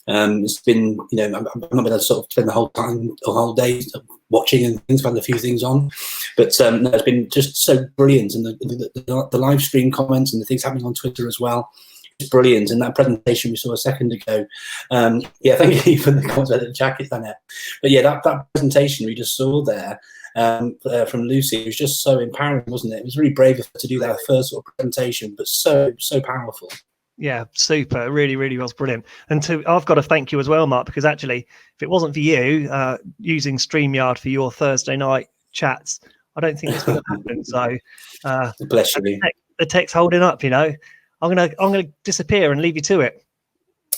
It's been, I've not been able to sort of spend the whole day watching and things, had a few things on, but no, it's been just so brilliant, and the live stream comments and the things happening on Twitter as well. It's brilliant, and that presentation we saw a second ago. Yeah, thank you for the comments about the jacket, Annette. But yeah, that presentation we just saw there from Lucy was just so empowering, wasn't it? It was really brave of her to do that first sort of presentation, but so powerful. Yeah, super. Really, really was brilliant. And I've got to thank you as well, Mark, because actually, if it wasn't for you using StreamYard for your Thursday night chats, I don't think this would have happened. So, bless you. The tech's holding up. I'm gonna disappear and leave you to it.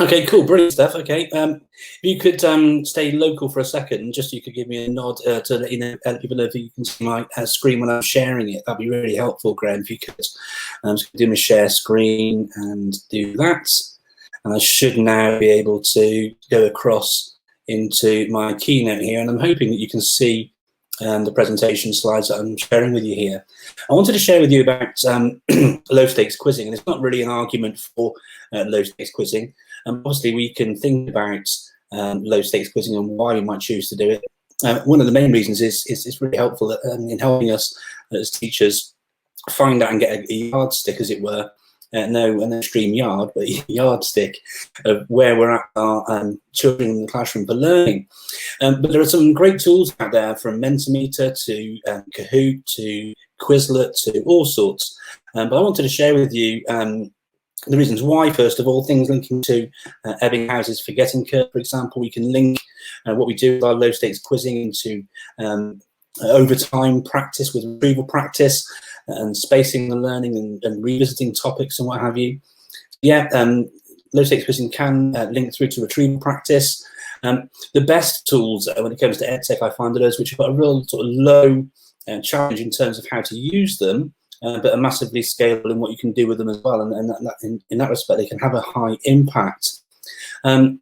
Okay, cool, brilliant stuff. Okay, if you could stay local for a second, just so you could give me a nod to let you know, people know if you can see my screen when I'm sharing it. That'd be really helpful, Graham. If you could do my share screen and do that, and I should now be able to go across into my keynote here, and I'm hoping that you can see the presentation slides that I'm sharing with you here. I wanted to share with you about low stakes quizzing, and it's not really an argument for low stakes quizzing. Obviously, we can think about low stakes quizzing and why we might choose to do it. One of the main reasons is it's really helpful in helping us as teachers find out and get a yardstick, as it were. No stream yard, but a yardstick of where we're at our children in the classroom for learning. But there are some great tools out there, from Mentimeter to Kahoot to Quizlet to all sorts. But I wanted to share with you the reasons why. First of all, things linking to Ebbinghouse's forgetting curve, for example. We can link what we do with our low stakes quizzing into overtime practice with retrieval practice and spacing the learning and revisiting topics and what have you. Yeah, low stakes quizzing can link through to retrieval practice. The best tools when it comes to EdTech, I find, are those which have got a real sort of low challenge in terms of how to use them, but are massively scalable in what you can do with them as well. And in that respect, they can have a high impact. I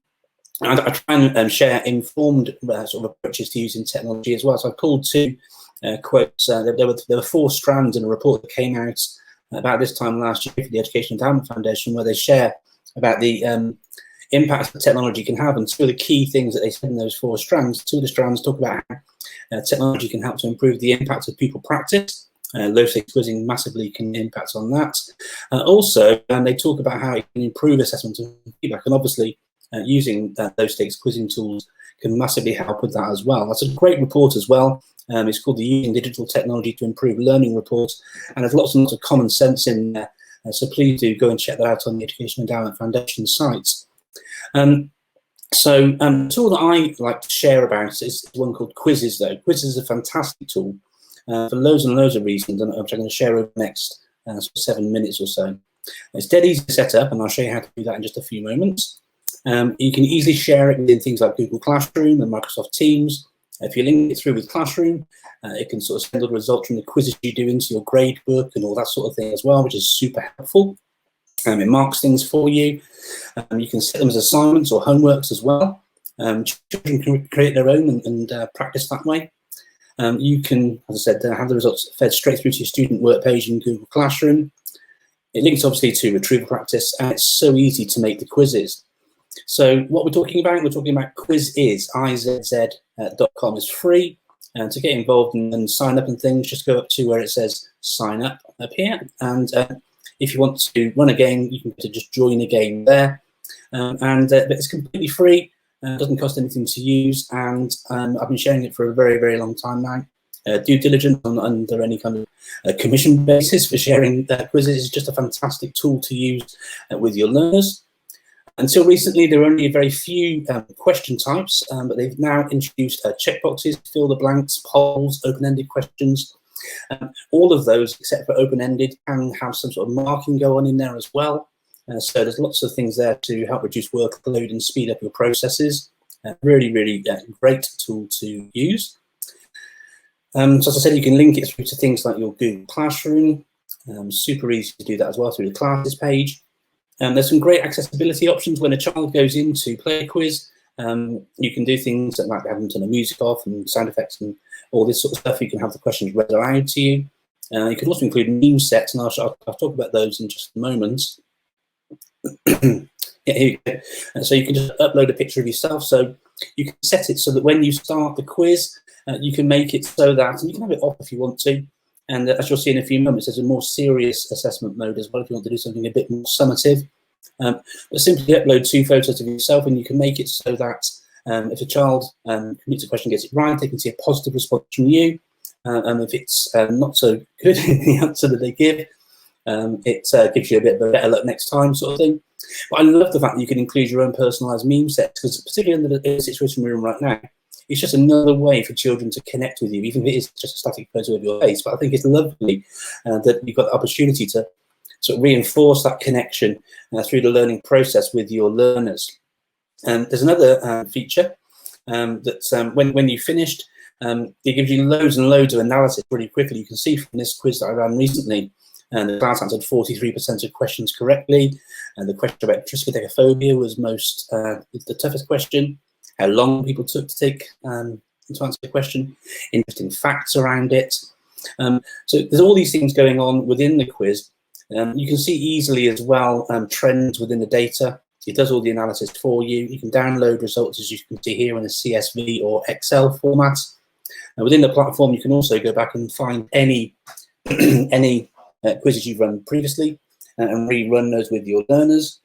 try and share informed sort of approaches to using technology as well. So I pulled two quotes. There were 4 strands in a report that came out about this time last year for the Education Endowment Foundation, where they share about the impact that technology can have. And two of the key things that they said in those 4 strands, 2 of the strands talk about how technology can help to improve the impact of pupil practice. Low stakes quizzing massively can impact on that. Also, they talk about how it can improve assessment and feedback, and obviously using low stakes quizzing tools can massively help with that as well. That's a great report as well. It's called the Using Digital Technology to Improve Learning report, and there's lots and lots of common sense in there. So please do go and check that out on the Education Endowment Foundation site. The tool that I like to share about is one called Quizzes, though. Quizzes is a fantastic tool for loads and loads of reasons, which I'm going to share over the next 7 minutes or so. It's dead easy to set up, and I'll show you how to do that in just a few moments. You can easily share it within things like Google Classroom and Microsoft Teams. If you link it through with Classroom, it can sort of send all the results from the quizzes you do into your grade book and all that sort of thing as well, which is super helpful. It marks things for you. You can set them as assignments or homeworks as well. Children can create their own and practice that way. You can, as I said, have the results fed straight through to your student work page in Google Classroom. It links obviously to retrieval practice, and it's so easy to make the quizzes. So what we're talking about Quizizz, IZZ.com. It's free. To get involved and sign up and things, just go up to where it says sign up here. And if you want to run a game, you can just join a game there. But it's completely free. It doesn't cost anything to use. And I've been sharing it for a very, very long time now. Due diligence under any kind of commission basis for sharing quizzes is just a fantastic tool to use with your learners. Until recently, there were only a very few question types, but they've now introduced checkboxes, fill the blanks, polls, open-ended questions. All of those, except for open-ended, can have some sort of marking go on in there as well. So there's lots of things there to help reduce workload and speed up your processes. Really, really great tool to use. So as I said, you can link it through to things like your Google Classroom. Super easy to do that as well through the classes page. There's some great accessibility options when a child goes in to play a quiz. You can do things like having to turn the music off and sound effects and all this sort of stuff. You can have the questions read aloud to you. You can also include meme sets, and I'll talk about those in just a moment. Yeah, here you go. And so you can just upload a picture of yourself. So you can set it so that when you start the quiz, you can make it so that, and you can have it off if you want to. And as you'll see in a few moments, there's a more serious assessment mode as well if you want to do something a bit more summative. But simply upload 2 photos of yourself, and you can make it so that if a child completes a question, gets it right, they can see a positive response from you. And if it's not so good in the answer that they give, it gives you a bit of a better luck next time sort of thing. But I love the fact that you can include your own personalised meme sets, because particularly in the situation we're in right now, it's just another way for children to connect with you, even if it is just a static photo of your face. But I think it's lovely that you've got the opportunity to sort of reinforce that connection through the learning process with your learners. There's another feature that when you've finished, it gives you loads and loads of analysis really quickly. You can see from this quiz that I ran recently, the class answered 43% of questions correctly. And the question about triskaidekaphobia was the toughest question. How long people took to take to answer the question. Interesting facts around it. So there's all these things going on within the quiz. You can see easily as well trends within the data. It does all the analysis for you. You can download results, as you can see here, in a CSV or Excel format. And within the platform, you can also go back and find any quizzes you've run previously and rerun those with your learners.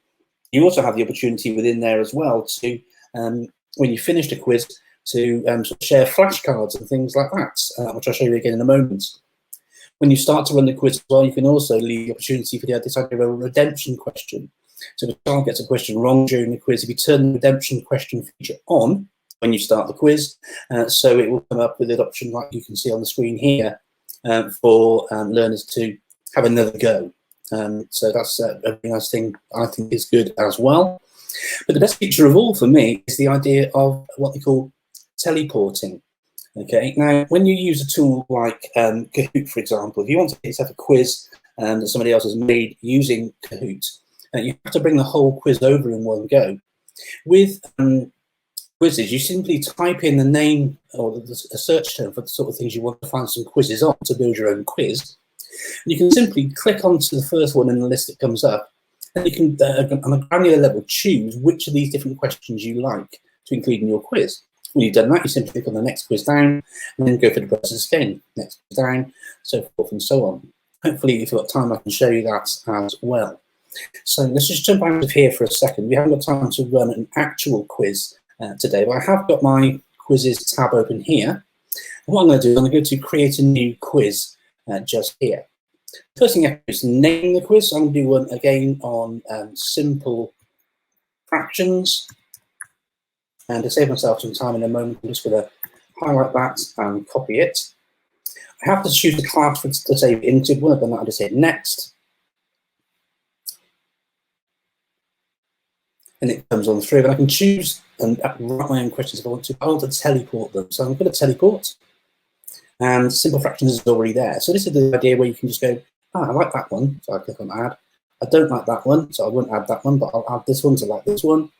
You also have the opportunity within there as well to, when you finished a quiz, to sort of share flashcards and things like that, which I'll show you again in a moment. When you start to run the quiz as well, you can also leave the opportunity for this idea of a redemption question. So if a child gets a question wrong during the quiz, if you turn the redemption question feature on when you start the quiz, so it will come up with an option like you can see on the screen here for learners to have another go. So that's a very nice thing I think is good as well. But the best feature of all for me is the idea of what they call teleporting. Okay, now when you use a tool like Kahoot, for example, if you want to set a quiz that somebody else has made using Kahoot, you have to bring the whole quiz over in one go. With quizzes, you simply type in the name or the search term for the sort of things you want to find some quizzes on to build your own quiz. And you can simply click onto the first one in the list that comes up, and you can, on a granular level, choose which of these different questions you like to include in your quiz. When you've done that, you simply click on the next quiz down, and then go for the process again, next quiz down, so forth and so on. Hopefully, if you've got time, I can show you that as well. So let's just jump out of here for a second. We haven't got time to run an actual quiz today, but I have got my quizzes tab open here. And what I'm going to do is I'm going to go to create a new quiz just here. First thing I have to do is name the quiz. So I'm going to do one again on simple fractions. And to save myself some time in a moment, I'm just going to highlight that and copy it. I have to choose the class to save it into. When I've done that, I just hit next. And it comes on through. And I can choose and write my own questions if I want to. I want to teleport them. So I'm going to teleport. And simple fractions is already there. So this is the idea where you can just go, I like that one, so I click on add. I don't like that one, so I won't add that one, but I'll add this one to like this one.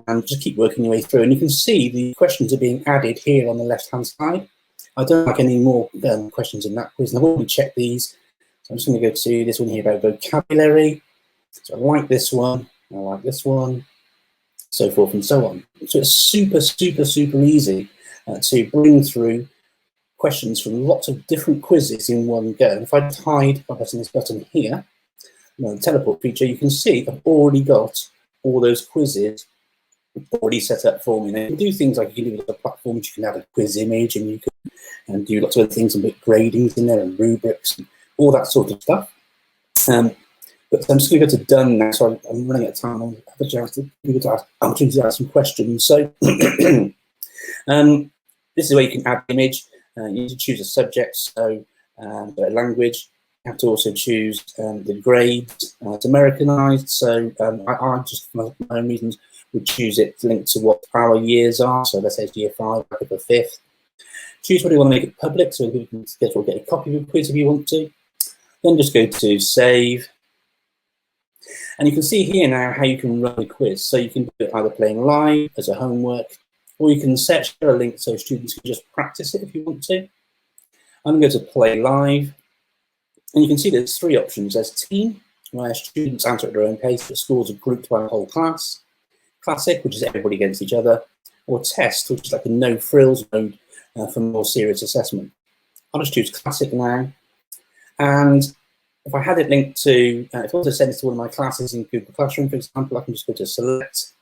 And just keep working your way through. And you can see the questions are being added here on the left-hand side. I don't like any more questions in that quiz, and I've already checked these. So I'm just going to go to this one here about vocabulary. So I like this one, I like this one, so forth and so on. So it's super, super, super easy to bring through questions from lots of different quizzes in one go. And if I hide by pressing this button here, the teleport feature, you can see I've already got all those quizzes already set up for me. Now, you can do things like you can do with other platforms, you can add a quiz image, and you can do lots of other things and put gradings in there and rubrics and all that sort of stuff. But I'm just going to go to done now, so I'm running out of time. I'll have a chance to opportunity to ask some questions. So this is where you can add the image. You need to choose a subject, so language. You have to also choose the grades. It's Americanized, so I just, for my own reasons, would choose it linked to what our years are. So let's say it's year 5, back up the 5th. Choose whether you want to make it public, so you can get a copy of the quiz if you want to. Then just go to save. And you can see here now how you can run a quiz. So you can do it either playing live as a homework, or you can share a link so students can just practice it if you want to. I'm going to go to play live. And you can see there's 3 options. There's team, where students answer at their own pace, but scores are grouped by the whole class. Classic, which is everybody against each other, or Test, which is like a no-frills mode for more serious assessment. I'll just choose Classic now. And if I had it linked to, if I want to send it to one of my classes in Google Classroom, for example, I can just go to Select,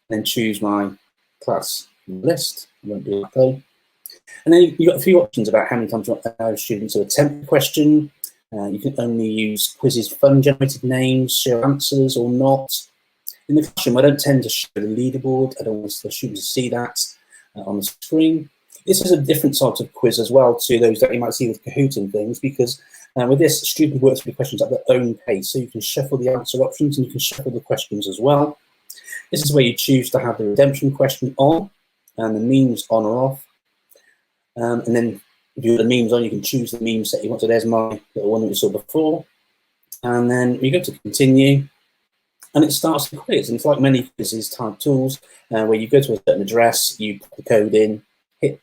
and then choose my class list. I won't do that though. And then you've got a few options about how many times you want to allow students to attempt the question. You can only use quizzes, fun-generated names, show answers or not. In the classroom, I don't tend to show the leaderboard. I don't want the students to see that on the screen. This is a different sort of quiz as well to those that you might see with Kahoot and things, because with this, students work through the questions at their own pace. So you can shuffle the answer options and you can shuffle the questions as well. This is where you choose to have the redemption question on and the memes on or off. And then if you have the memes on, you can choose the meme set you want. So there's my little one that we saw before. And then you go to continue, and it starts the quiz. And it's like many quizzes type tools, where you go to a certain address, you put the code in, hit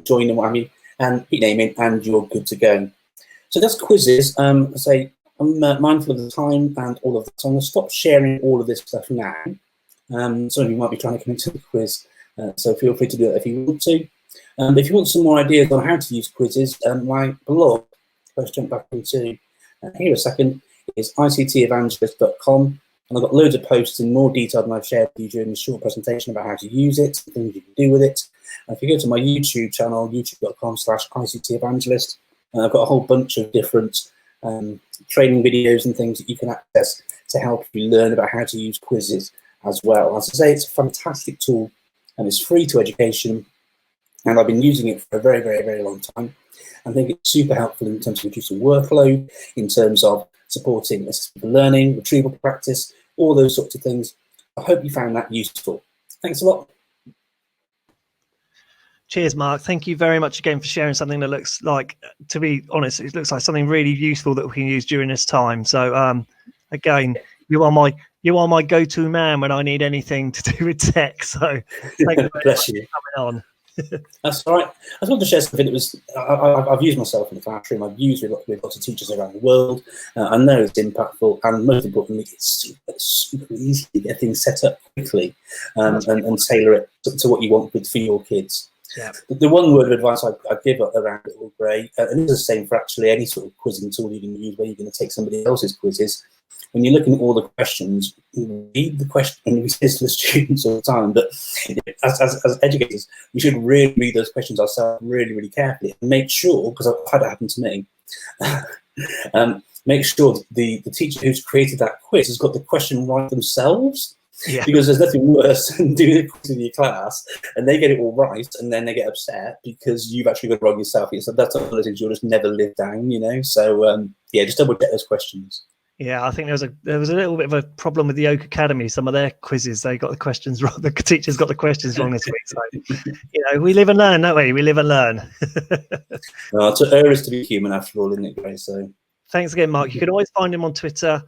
join and what have you, and put your name in, and you're good to go. So that's quizzes. I say I'm mindful of the time and all of that. So I'm going to stop sharing all of this stuff now. Some of you might be trying to come into the quiz, so feel free to do it if you want to. If you want some more ideas on how to use quizzes, my blog, let's jump back into here a second, is ICTEvangelist.com. And I've got loads of posts in more detail than I've shared with you during this short presentation about how to use it, things you can do with it. And if you go to my YouTube channel, youtube.com/ICTEvangelist, I've got a whole bunch of different training videos and things that you can access to help you learn about how to use quizzes as well. As I say, it's a fantastic tool and it's free to education. And I've been using it for a very, very, very long time. I think it's super helpful in terms of reducing workload, in terms of supporting assisted learning, retrieval practice, all those sorts of things. I hope you found that useful. Thanks a lot. Cheers, Mark. Thank you very much again for sharing something that looks like, to be honest, it looks like something really useful that we can use during this time. So again, you are my go-to man when I need anything to do with tech. So thank you very much for coming on. That's all right. I just want to share something that was, I've used myself in the classroom. I've used with lots of teachers around the world. I know it's impactful, and most importantly, it's super easy to get things set up quickly and tailor it to what you want for your kids. Yeah. The one word of advice I'd give around it all, Gray, and it's the same for actually any sort of quizzing tool you can use where you're going to take somebody else's quizzes. When you're looking at all the questions, read the question, and we say this to the students all the time, but as educators, we should really read those questions ourselves really, really carefully and make sure, because I've had it happen to me, make sure the teacher who's created that quiz has got the question right themselves. Yeah. Because there's nothing worse than doing a quiz in your class and they get it all right and then they get upset because you've actually got it wrong yourself. So that's one of those things you'll just never live down, you know. So yeah, just double check those questions. Yeah, I think there was a little bit of a problem with the Oak Academy. Some of their quizzes, they got the questions wrong. The teachers got the questions wrong this week. So, you know, we live and learn, don't we? We live and learn. To err is to be human, after all, isn't it, Grace? So thanks again, Mark. You can always find him on Twitter.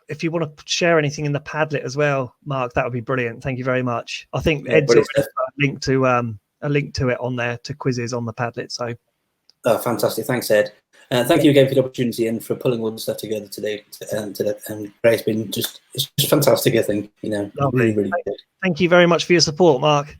If you want to share anything in the Padlet as well, Mark, that would be brilliant. Thank you very much. I think Ed's already put a link to it on there, to quizzes on the Padlet. So, fantastic. Thanks, Ed. Thank you again for the opportunity and for pulling all the stuff together today. And Ray, it's been just fantastic, I think. You know, lovely. Really, really good. Thank you very much for your support, Mark.